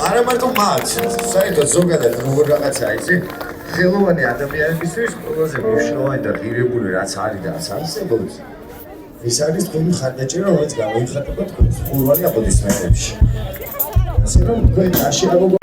არა მარტო მათ, საერთოდ ზოგადად როგორ რაღაცა იცი, ხელოვანი ადამიანებისთვის ყველაზე მნიშვნელოვანი და ღირებული რაც არის და არსებობს. ეს არის თქვენი ხარდაჭერა, რომელიც გამოიხატება თქვენს ხურვალი აპლოდისმენტებში. ასე რომ თქვენ აშენებო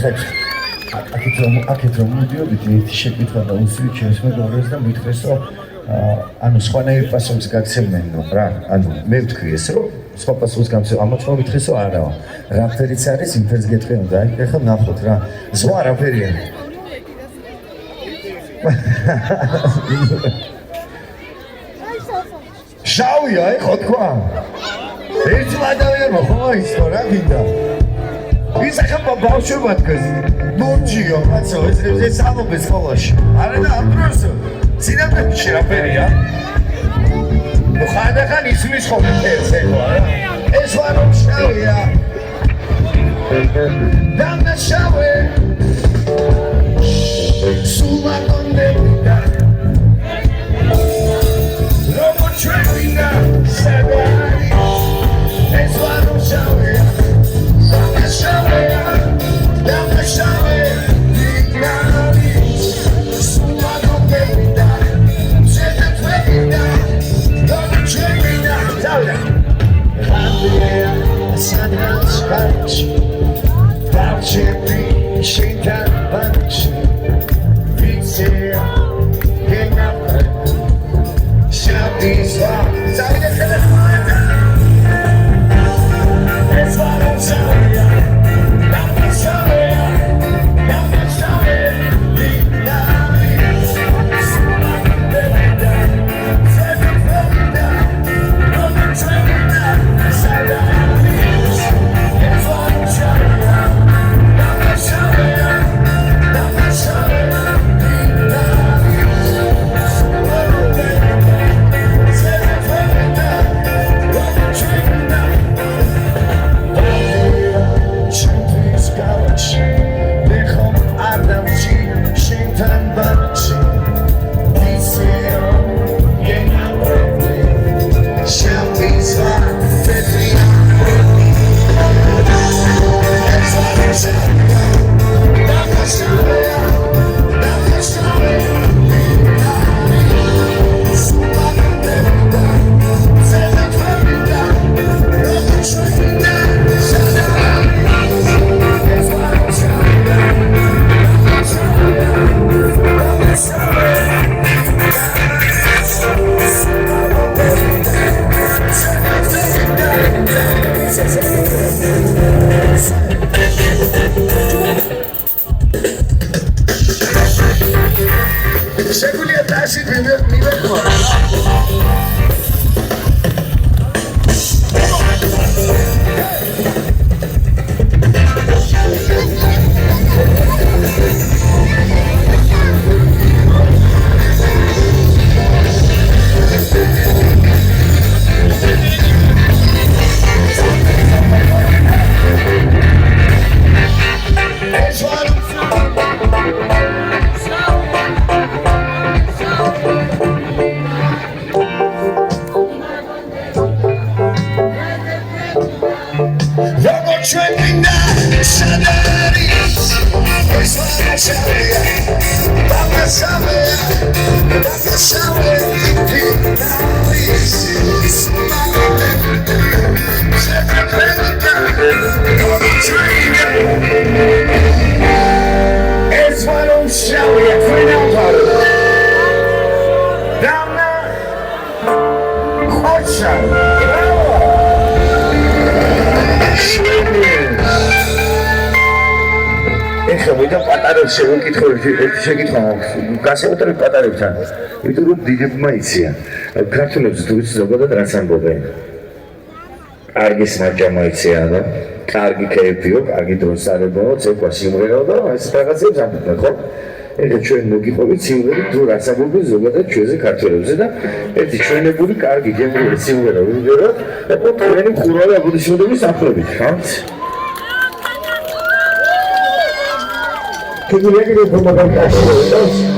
ხეთ აქეთ რომ მოდიოდით ერთი შეკითხვა და უსვით ჩემს მეგობრებს და მითხრეს რომ ანუ სხვანაირ პასუხს გაგცემნენო რა ანუ მე ვთქვი ეს რომ სხვა პასუხს გამცემ ამათ რომ მითხრეს რომ არა რაფერიც არის იმ ფერს გეტყვი უნდა აი ეხლა ნახოთ რა ზღვა რაფერია შავია ეხო თქვა ერთი ადამიანმა ხო ის რა გინდა ის ახლა ბავშვობა დგას მორჯიო კაცო ეს ამობეს ხოლოში არა და ამ დროს წინაპრებში რაფერია ნუ ხანდახან ისმის ხოლმე ფერს ეხლა რა ეს ვარო შავია დამნაშავე სულა კონდედა როგორ ჩვენინა სადარი ეს ვარო შავია შეკითხვა გასაუბრებელი პატარებთან იმიტომ რომ დიდებმა იციან ქართველებს თუ ზოგადად რაც ამბობენ კარგი სმარჯამა იციან და კარგი კეფიო კარგი დროს არებაო ცეკვა სიმღერაო და ეს რაღაცებს ამბობენ ხო ეხლა ჩვენ მოგიყვებით სიმღერა თუ რაც ამბობენ ზოგადად ჩვენზე ქართველებზე და ერთი ჩვენებული კარგი გემრიელი სიმღერა ვიგებოთ და თქვენი ხურავი აბუდიშოდების ახლობით ხო Can you make it from my back?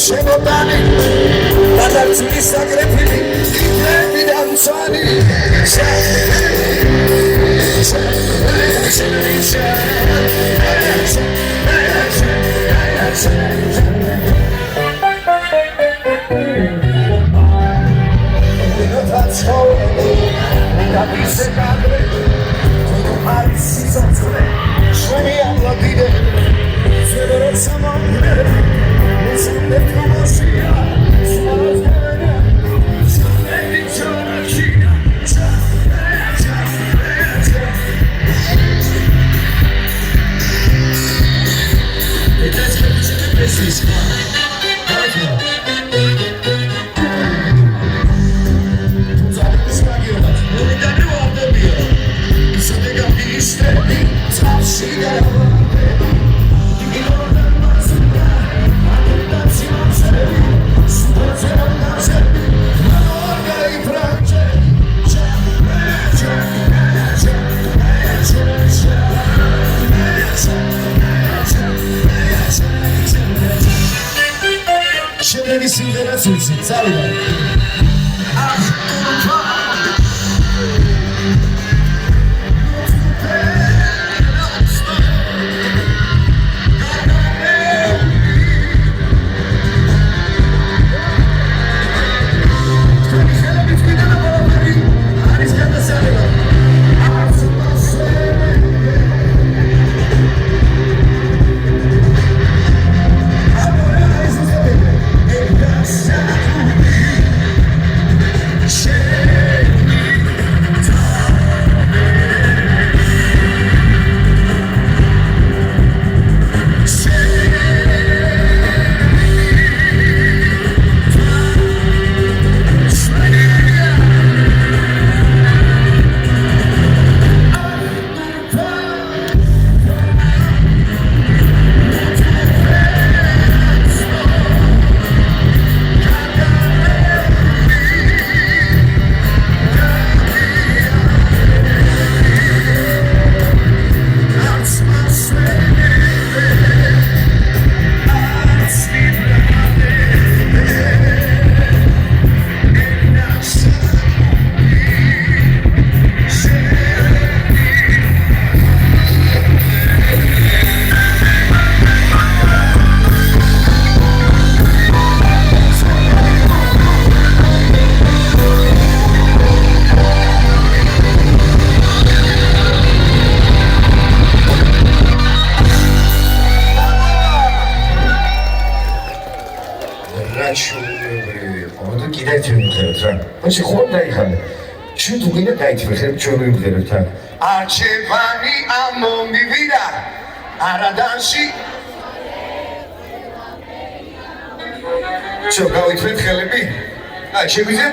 შემოდანი გადარწმის აგრეთილი ნებიდან მწვანი შემდეგი სიმღერაც უცი, წავიდა. Onu gider tümüklerden. Başı kolda yıkandı. Şu duguyla kayıtlıklarım çölüyüm verirken. Archevani amo mi vida. Aradan şi. Çok kavitlet kalemi. Açı bize